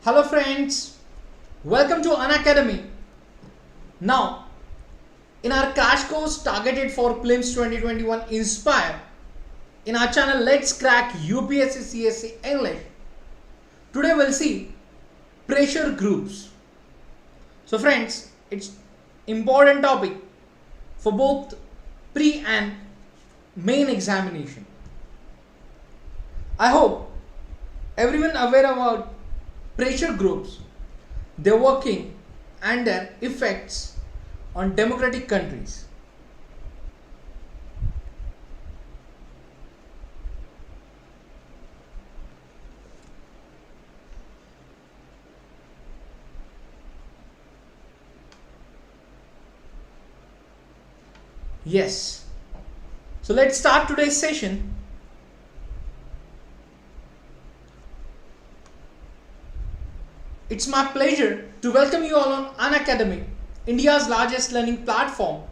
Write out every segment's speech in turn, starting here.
Hello friends, welcome to Unacademy. Now, in our crash course targeted for Prelims 2021 Inspire, in our channel Let's Crack UPSC CSE English, today we'll see pressure groups. So friends, it's important topic for both pre and main examination. I hope everyone aware about pressure groups, their working and their effects on democratic countries. Yes. So let's start today's session. It's my pleasure to welcome you all on Unacademy, India's largest learning platform,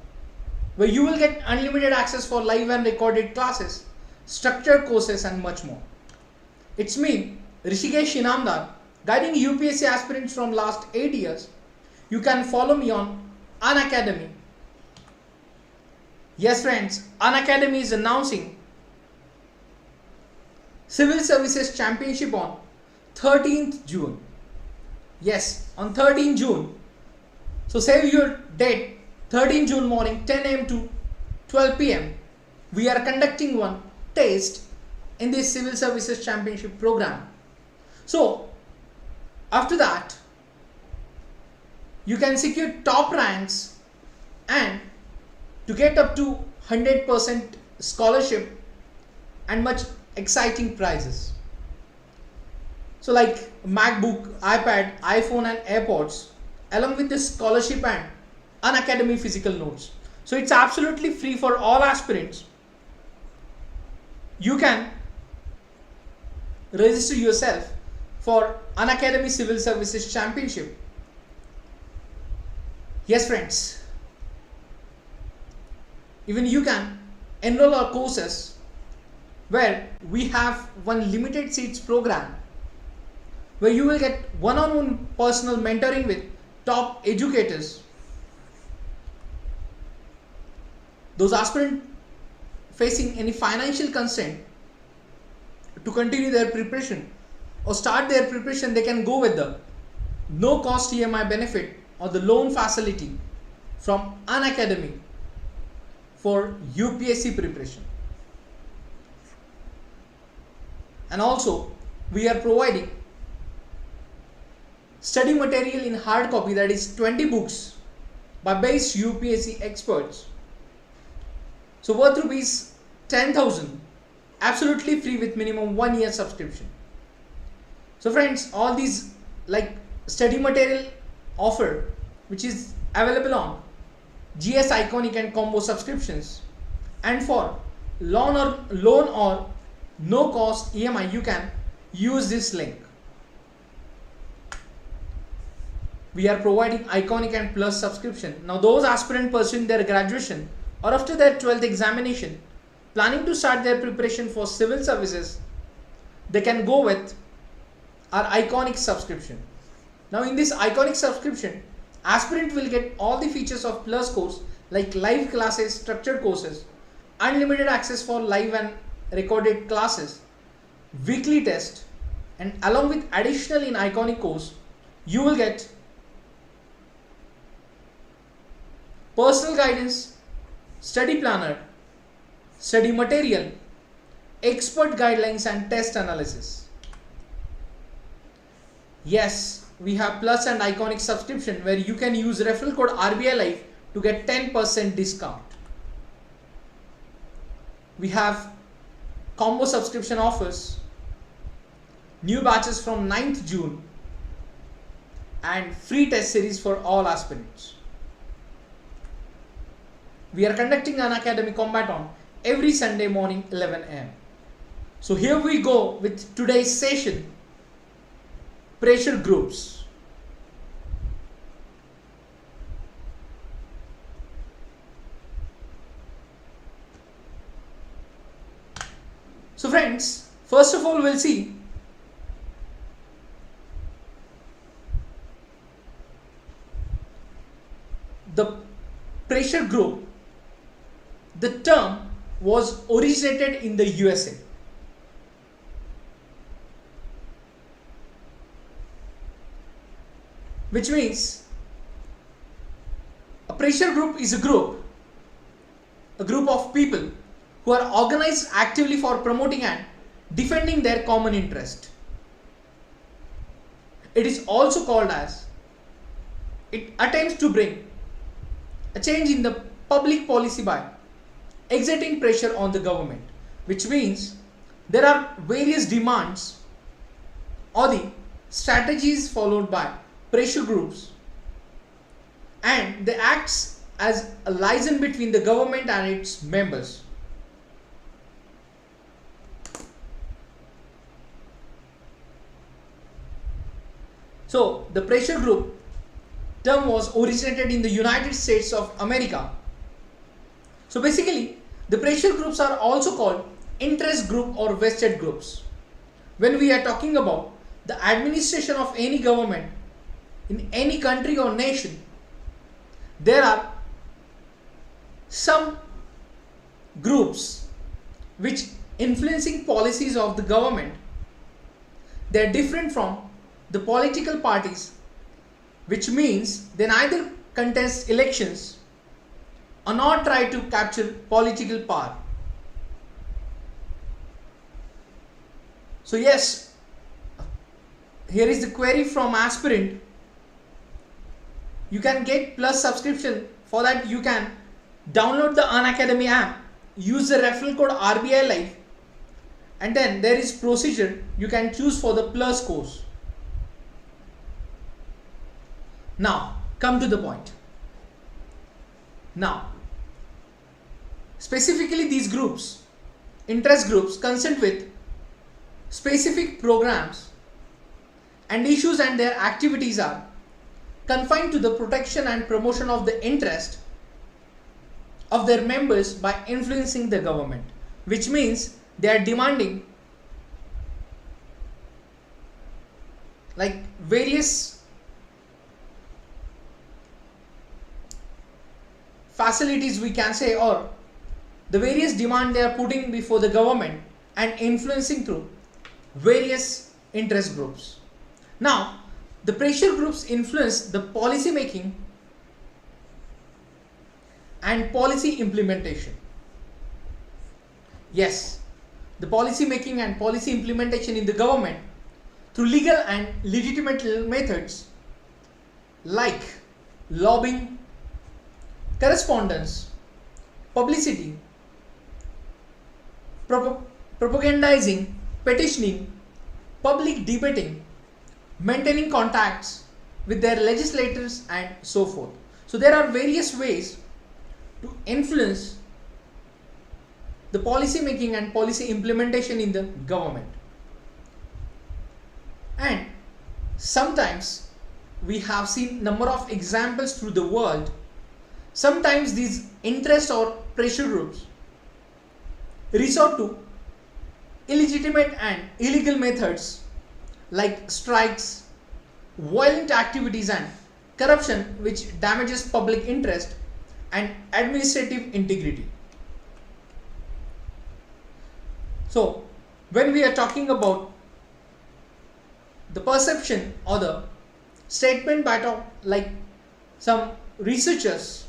where you will get unlimited access for live and recorded classes, structured courses and much more. It's me, Rushikesh Inamdar, guiding UPSC aspirants from last 8 years. You can follow me on Unacademy. Yes friends, Unacademy is announcing Civil Services Championship on 13th June. Yes, on 13 June. So save your date, 13 June morning 10 am to 12 pm. We are conducting one test in this Civil Services Championship program. So after that, you can secure top ranks and to get up to 100% scholarship and much exciting prizes. So like MacBook, iPad, iPhone and AirPods, along with this scholarship and Unacademy physical notes. So it's absolutely free for all aspirants. You can register yourself for Unacademy Civil Services Championship. Yes friends, even you can enroll our courses where we have one limited seats program where you will get one-on-one personal mentoring with top educators. Those aspirants facing any financial constraint to continue their preparation or start their preparation, they can go with the no cost EMI benefit or the loan facility from Unacademy for UPSC preparation. And also we are providing study material in hard copy, that is 20 books by best UPSC experts. So worth rupees 10,000, absolutely free with minimum 1 year subscription. So friends, all these like study material offer which is available on GS Iconic and Combo subscriptions, and for loan or no cost EMI you can use this link. We are providing Iconic and Plus subscription. Now those aspirants pursuing their graduation or after their 12th examination planning to start their preparation for civil services, they can go with our Iconic subscription. Now in this Iconic subscription, aspirant will get all the features of Plus course like live classes, structured courses, unlimited access for live and recorded classes, weekly test, and along with additional in Iconic course, you will get personal guidance, study planner, study material, expert guidelines and test analysis. Yes, we have Plus and Iconic subscription where you can use referral code RBI Live to get 10% discount. We have combo subscription offers, new batches from 9th June and free test series for all aspirants. We are conducting Unacademy Combat on every Sunday morning 11 am. So here we go with today's session, pressure groups. So friends, first of all we'll see pressure group, the term was originated in the USA. Which means a pressure group is a group of people who are organized actively for promoting and defending their common interest. It is also called as, it attempts to bring a change in the public policy by exerting pressure on the government, which means there are various demands or the strategies followed by pressure groups, and they acts as a liaison between the government and its members. So the pressure group term was originated in the United States of America. So basically the pressure groups are also called interest group or vested groups. When we are talking about the administration of any government in any country or nation, there are some groups which influencing policies of the government. They are different from the political parties, which means they neither contest elections or not try to capture political power. So yes, here is the query from aspirant. You can get plus subscription. For that you can download the Unacademy app, use the referral code RBI Live, and then there is procedure you can choose for the plus course. Now come to the point. Now specifically these groups, interest groups, concerned with specific programs and issues, and their activities are confined to the protection and promotion of the interest of their members by influencing the government, which means they are demanding like various facilities, we can say, or the various demand they are putting before the government and influencing through various interest groups. Now the pressure groups influence the policy making and policy implementation. Yes, the policy making and policy implementation in the government through legal and legitimate methods like lobbying, correspondence, publicity, propagandizing, petitioning, public debating, maintaining contacts with their legislators, and so forth. So there are various ways to influence the policy making and policy implementation in the government. And sometimes we have seen number of examples through the world. Sometimes these interest or pressure groups resort to illegitimate and illegal methods like strikes, violent activities, and corruption, which damages public interest and administrative integrity. So when we are talking about the perception or the statement by like some researchers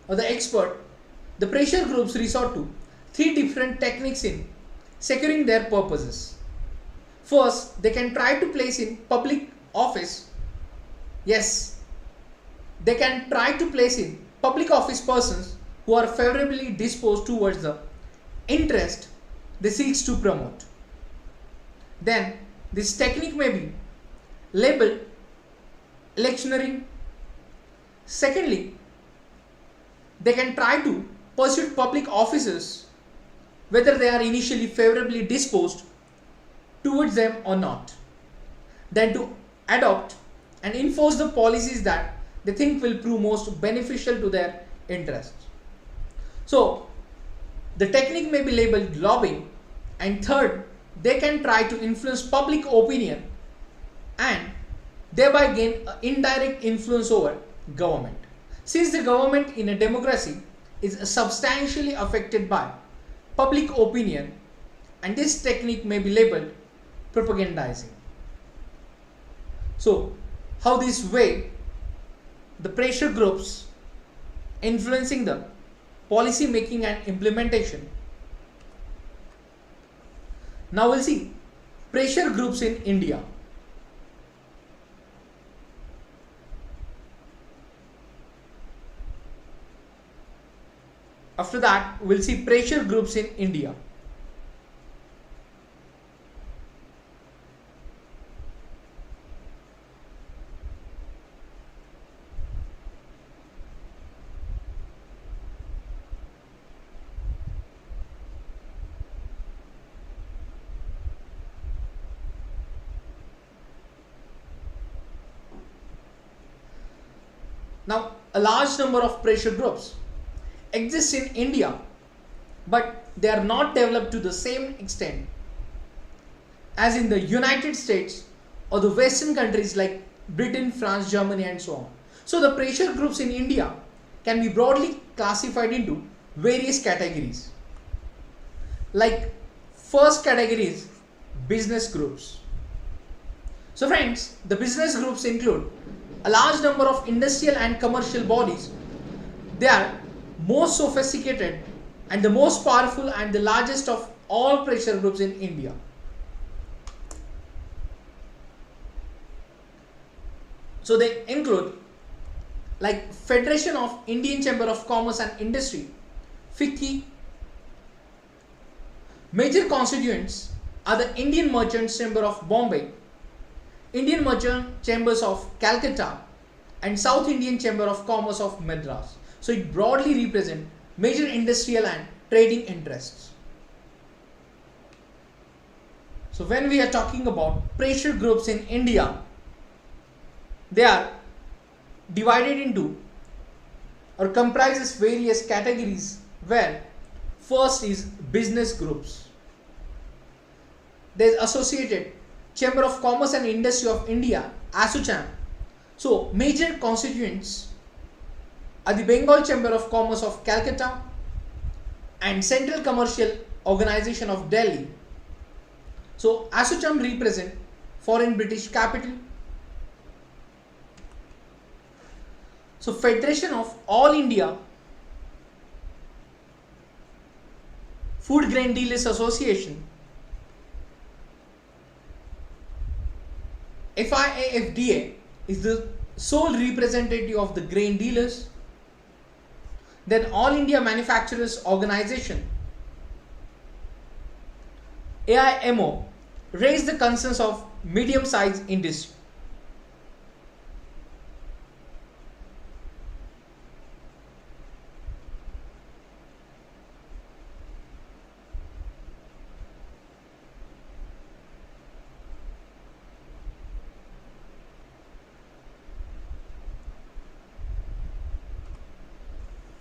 or the expert, the pressure groups resort to 3 different techniques in securing their purposes. First, they can try to place in public office. Yes, they can try to place in public office persons who are favorably disposed towards the interest they seek to promote. Then this technique may be labeled electioneering. Secondly, they can try to pursue public officers whether they are initially favorably disposed towards them or not. Then to adopt and enforce the policies that they think will prove most beneficial to their interests. So the technique may be labeled lobbying. And third, they can try to influence public opinion and thereby gain indirect influence over government. Since the government in a democracy is substantially affected by public opinion, and this technique may be labeled propagandizing. So, how this way the pressure groups influencing the policy making and implementation. Now we'll see pressure groups in India. After that, we'll see pressure groups in India. Now, a large number of pressure groups exist in India, but they are not developed to the same extent as in the United States or the Western countries like Britain, France, Germany and so on. So the pressure groups in India can be broadly classified into various categories. Like first category is business groups. So friends, the business groups include a large number of industrial and commercial bodies. They are most sophisticated and the most powerful and the largest of all pressure groups in India. So they include like Federation of Indian Chamber of Commerce and Industry, FICCI. Major constituents are the Indian Merchants Chamber of Bombay, Indian Merchant Chambers of Calcutta and South Indian Chamber of Commerce of Madras. So it broadly represents major industrial and trading interests. So when we are talking about pressure groups in India, they are divided into or comprises various categories, where first is business groups. There is Associated Chamber of Commerce and Industry of India, ASSOCHAM. So major constituents are the Bengal Chamber of Commerce of Calcutta and Central Commercial Organization of Delhi. So ASSOCHAM represent foreign British capital. So Federation of All India Food Grain Dealers Association, FIAFDA is the sole representative of the grain dealers. Then All India Manufacturers Organization, AIMO, raised the concerns of medium-sized industry.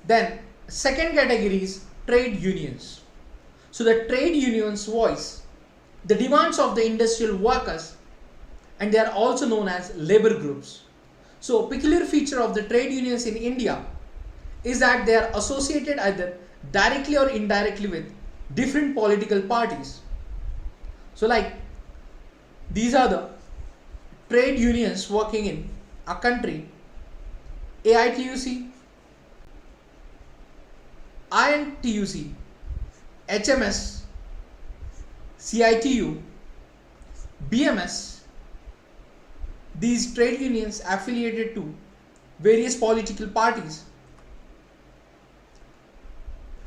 Then second category is trade unions. So the trade unions voice the demands of the industrial workers, and they are also known as labor groups. So peculiar feature of the trade unions in India is that they are associated either directly or indirectly with different political parties. So like these are the trade unions working in a country: AITUC, INTUC, HMS, CITU, BMS. These trade unions affiliated to various political parties.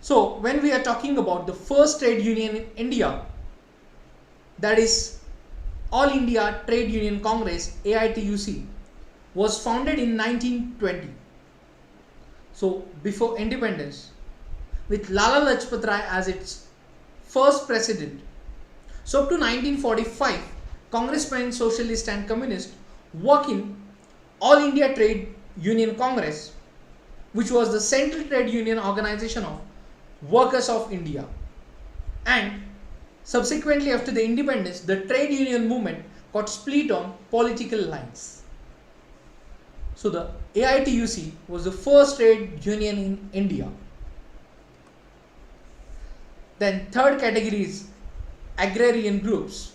So when we are talking about the first trade union in India, that is All India Trade Union Congress, AITUC, was founded in 1920. So before independence, with Lala Lajpat Rai as its first president. So up to 1945, congressmen, socialist and communist work in All India Trade Union Congress, which was the central trade union organization of workers of India. And subsequently after the independence, the trade union movement got split on political lines. So the AITUC was the first trade union in India. Then third category is Agrarian Groups.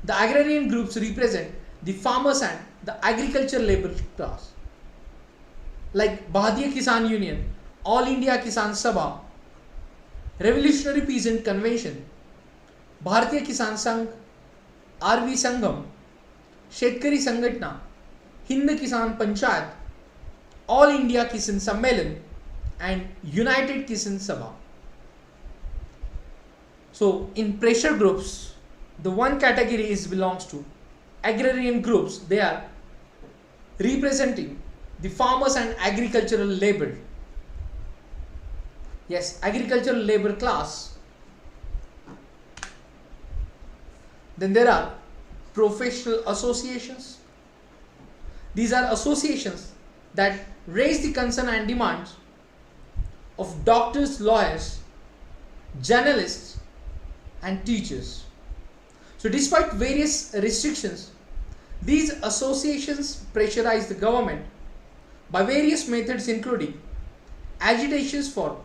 The Agrarian Groups represent the farmers and the agricultural labor class, like Bharatiya Kisan Union, All India Kisan Sabha, Revolutionary Peasant Convention, Bharatiya Kisan Sangh, RV Sangham, Shetkari Sangatna, Hind Kisan Panchayat, All India Kisan Sammelan, and United Kisan Sabha. So in pressure groups, the one category belongs to Agrarian Groups. They are representing the farmers and agricultural labor. Yes, agricultural labor class. Then there are professional associations. These are associations that raise the concern and demands of doctors, lawyers, journalists, and teachers. So despite various restrictions, these associations pressurize the government by various methods, including agitations for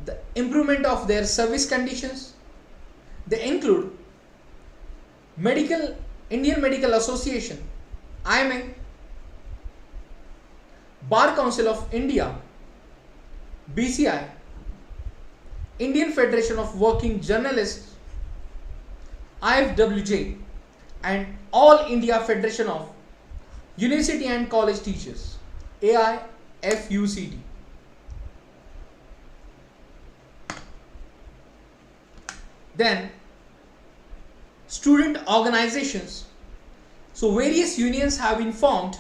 the improvement of their service conditions. They include Indian Medical Association, IMA, Bar Council of India, BCI, Indian Federation of Working Journalists, IFWJ, and All India Federation of University and College Teachers, AIFUCT. Then student organizations. So various unions have been formed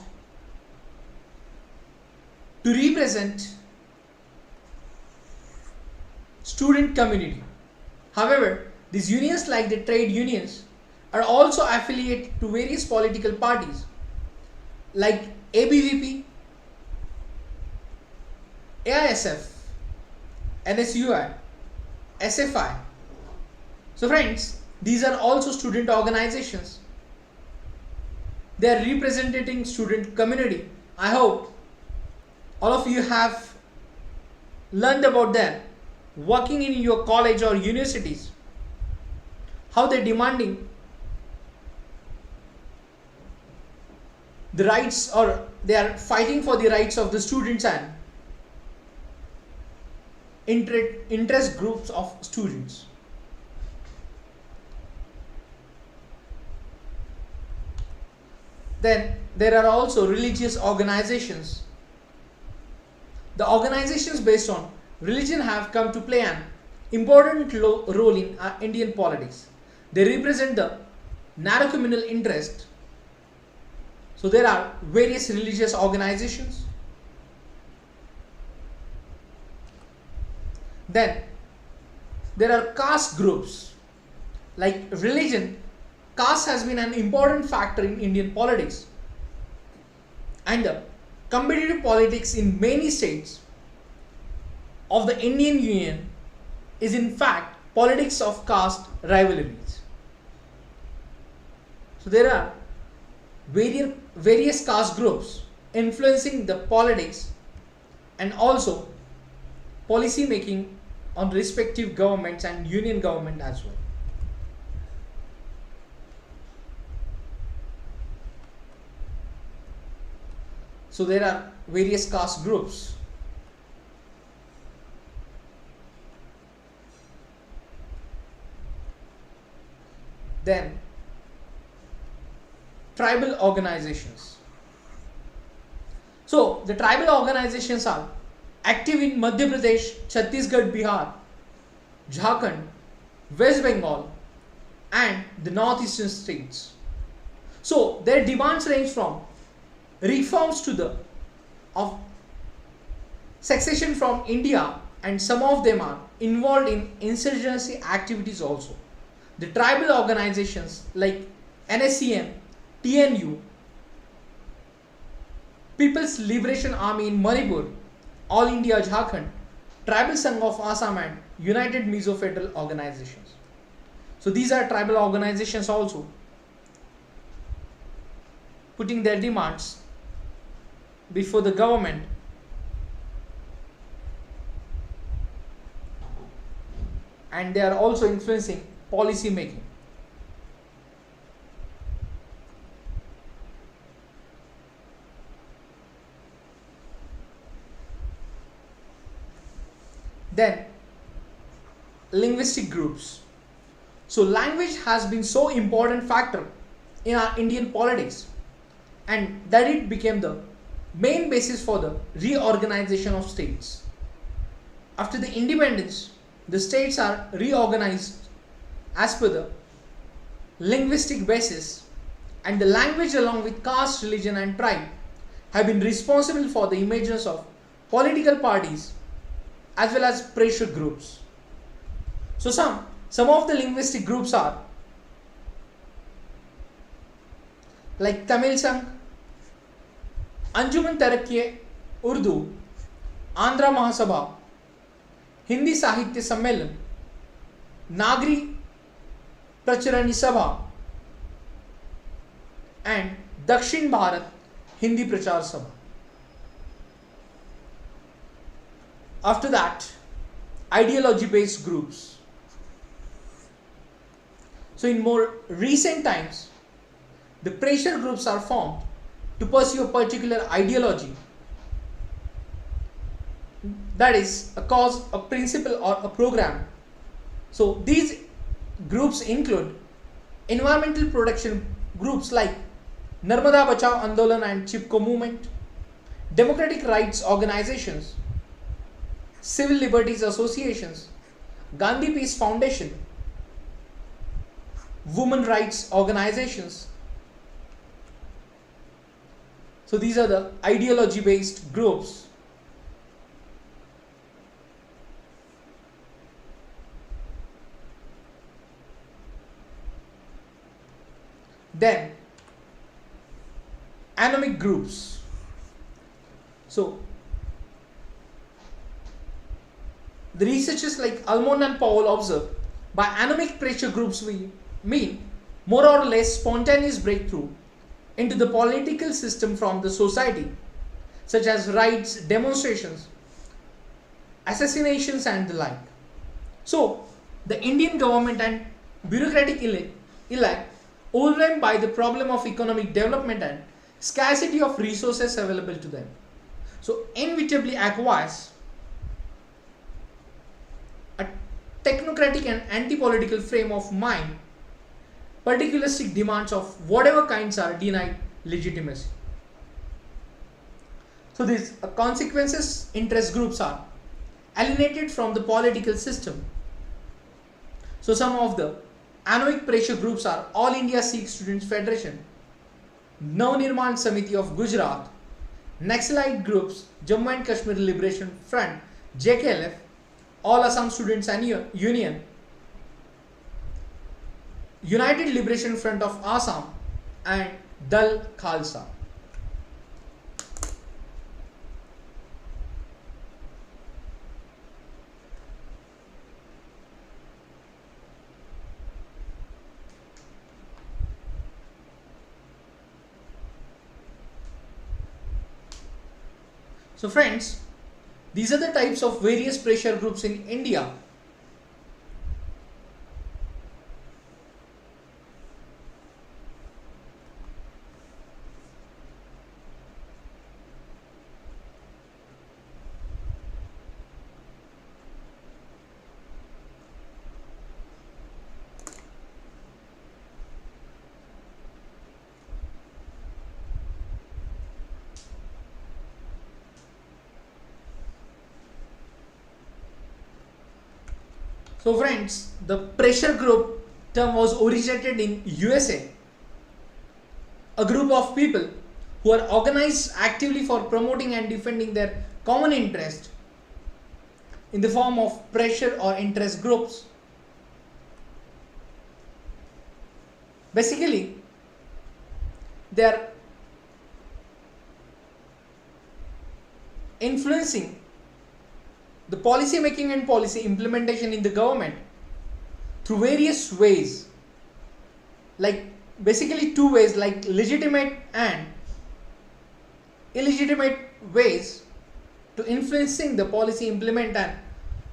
to represent student community. However, these unions, like the trade unions, are also affiliated to various political parties like ABVP, AISF, NSUI, SFI. So friends, these are also student organizations. They are representing student community. I hope all of you have learned about them working in your college or universities, how they're demanding the rights, or they are fighting for the rights of the students and interest groups of students. Then there are also religious organizations. The organizations based on religion have come to play an important role in Indian politics. They represent the narrow communal interest. So there are various religious organizations. Then there are caste groups. Like religion, caste has been an important factor in Indian politics, and competitive politics in many states of the Indian Union is in fact politics of caste rivalries. So there are various caste groups influencing the politics and also policy making on respective governments and union government as well. So there are various caste groups. Then tribal organizations. So the tribal organizations are active in Madhya Pradesh, Chhattisgarh, Bihar, Jharkhand, West Bengal, and the northeastern states. So their demands range from reforms to of succession from India, and some of them are involved in insurgency activities also. The tribal organizations like NSCM, TNU, People's Liberation Army in Manipur, All India Jharkhand, Tribal Sangh of Assam, and United Mizo Federal Organizations. So these are tribal organizations also putting their demands before the government, and they are also influencing policy making. Then, linguistic groups. So language has been so important factor in our Indian politics, and that it became the main basis for the reorganization of states. After the independence, the states are reorganized as per the linguistic basis, and the language along with caste, religion and tribe have been responsible for the emergence of political parties as well as pressure groups. So some of the linguistic groups are like Tamil Sangh, Anjuman Tarakki Urdu, Andhra Mahasabha, Hindi Sahitya Sammelan, Nagri Pracharani Sabha and Dakshin Bharat Hindi Prachar Sabha. After that, ideology based groups. So in more recent times, the pressure groups are formed to pursue a particular ideology, that is a cause, a principle or a program. So these groups include environmental protection groups like Narmada Bachao Andolan and Chipko movement, democratic rights organizations, civil liberties associations, Gandhi Peace Foundation, women rights organizations. So these are the ideology based groups. Then Anomic Groups. So the researchers like Almond and Powell observe by anomic pressure groups we mean more or less spontaneous breakthrough into the political system from the society, such as riots, demonstrations, assassinations and the like. So the Indian government and bureaucratic elite, overwhelmed by the problem of economic development and scarcity of resources available to them, so inevitably acquires a technocratic and anti-political frame of mind, particularistic demands of whatever kinds are denied legitimacy. So these consequences interest groups are alienated from the political system. So some of the anomic pressure groups are All India Sikh Students Federation, Navnirman Samiti of Gujarat, Naxalite groups Jammu and Kashmir Liberation Front JKLF, All Assam Students and Union, United Liberation Front of Assam and Dal Khalsa. So friends, these are the types of various pressure groups in India. So friends, the pressure group term was originated in USA. A group of people who are organized actively for promoting and defending their common interest in the form of pressure or interest groups. Basically, they are influencing the policy making and policy implementation in the government through various ways, like basically two ways, like legitimate and illegitimate ways to influencing the policy implement and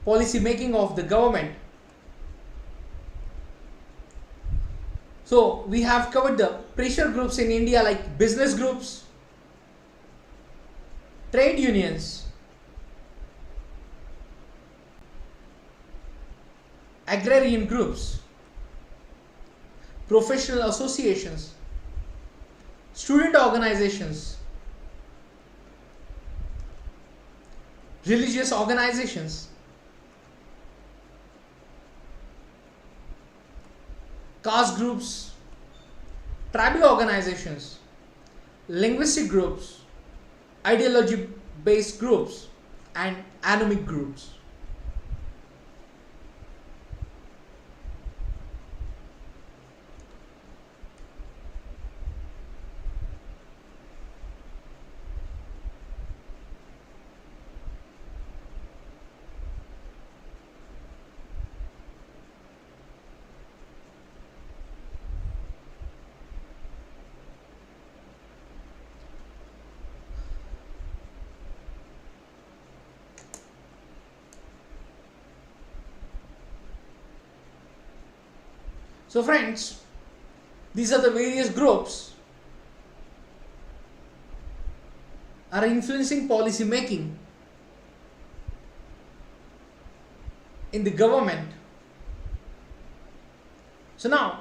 policy making of the government. So we have covered the pressure groups in India like business groups, trade unions, agrarian groups, professional associations, student organizations, religious organizations, caste groups, tribal organizations, linguistic groups, ideology based groups, and anomic groups. So friends, these are the various groups are influencing policy making in the government. So now,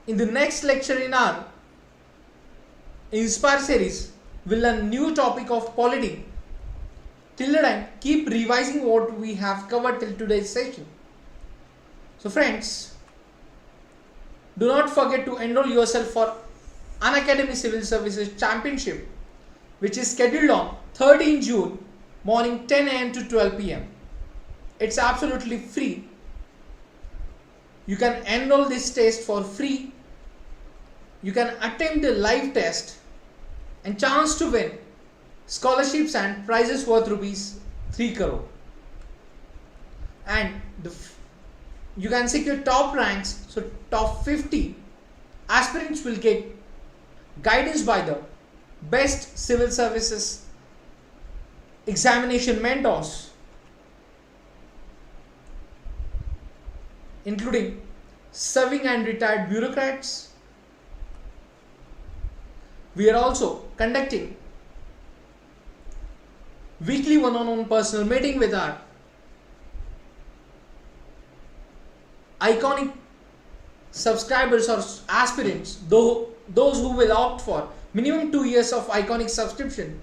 in the next lecture in our Inspire series, we'll learn new topic of polity. Till the time, keep revising what we have covered till today's session. So friends, do not forget to enroll yourself for Unacademy Civil Services Championship, which is scheduled on 13 June morning 10 am to 12 pm. It's absolutely free. You can enroll this test for free. You can attempt the live test and chance to win scholarships and prizes worth rupees 3 crore. And you can secure top ranks, so top 50 aspirants will get guidance by the best civil services examination mentors, including serving and retired bureaucrats. We are also conducting weekly one-on-one personal meeting with our iconic subscribers or aspirants, those who will opt for minimum 2 years of iconic subscription.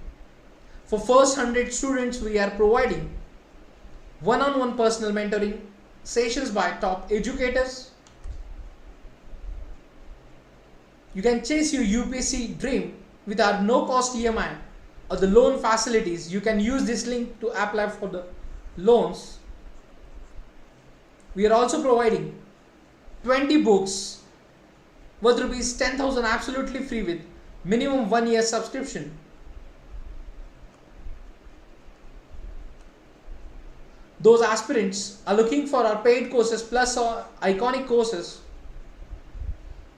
For first 100 students, we are providing one-on-one personal mentoring sessions by top educators. You can chase your UPSC dream with our no-cost EMI or the loan facilities. You can use this link to apply for the loans. We are also providing 20 books worth rupees 10,000 absolutely free with minimum 1 year subscription. Those aspirants are looking for our paid courses plus our iconic courses.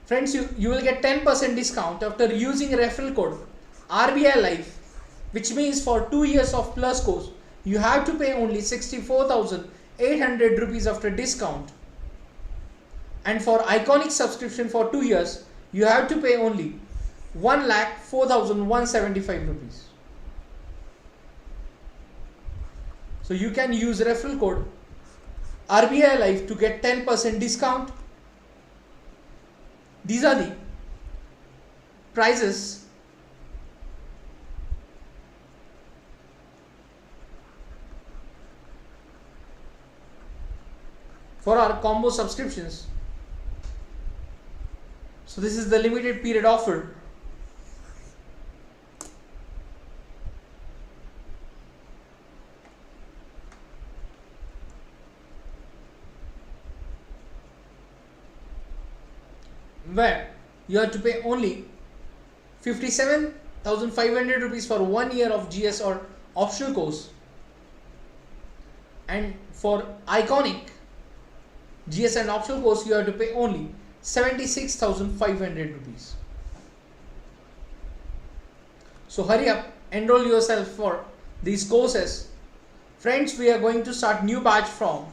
Friends, you will get 10% discount after using referral code RBI Life, which means for 2 years of plus course, you have to pay only 64,800 rupees after discount. And for iconic subscription for 2 years, you have to pay only 1,04,175 rupees. So you can use referral code RBI Life to get 10% discount. These are the prices for our combo subscriptions. So this is the limited period offer. Where you have to pay only 57,500 rupees for 1 year of GS or optional course, and for iconic GS and optional course you have to pay only 76,500 rupees. So hurry up enroll yourself for these courses. Friends, we are going to start new batches from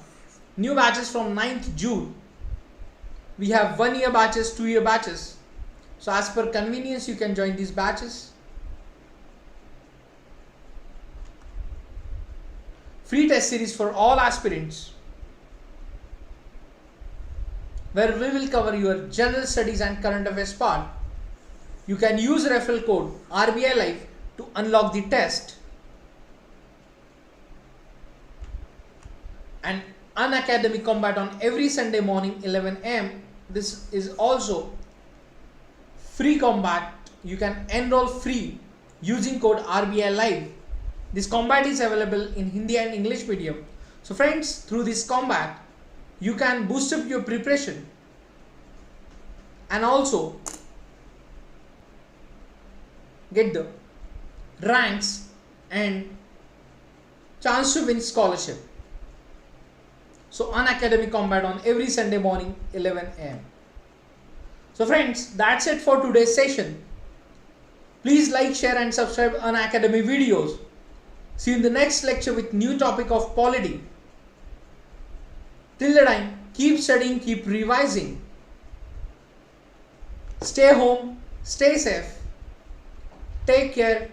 9th June. We have 1 year batches, 2 year batches. So as per convenience, you can join these batches. Free test series for all aspirants, where we will cover your general studies and current affairs part. You can use referral code RBI Live to unlock the test. And Unacademy Combat on every Sunday morning 11 am. This is also free combat. You can enroll free using code RBI Live. This combat is available in Hindi and English medium. So friends, through this combat, you can boost up your preparation and also get the ranks and chance to win scholarship. So Unacademy Combat on every Sunday morning 11 am. So friends, that's it for today's session. Please like, share and subscribe Unacademy videos. See you in the next lecture with new topic of polity. Till the time, keep studying, keep revising. Stay home, stay safe. Take care.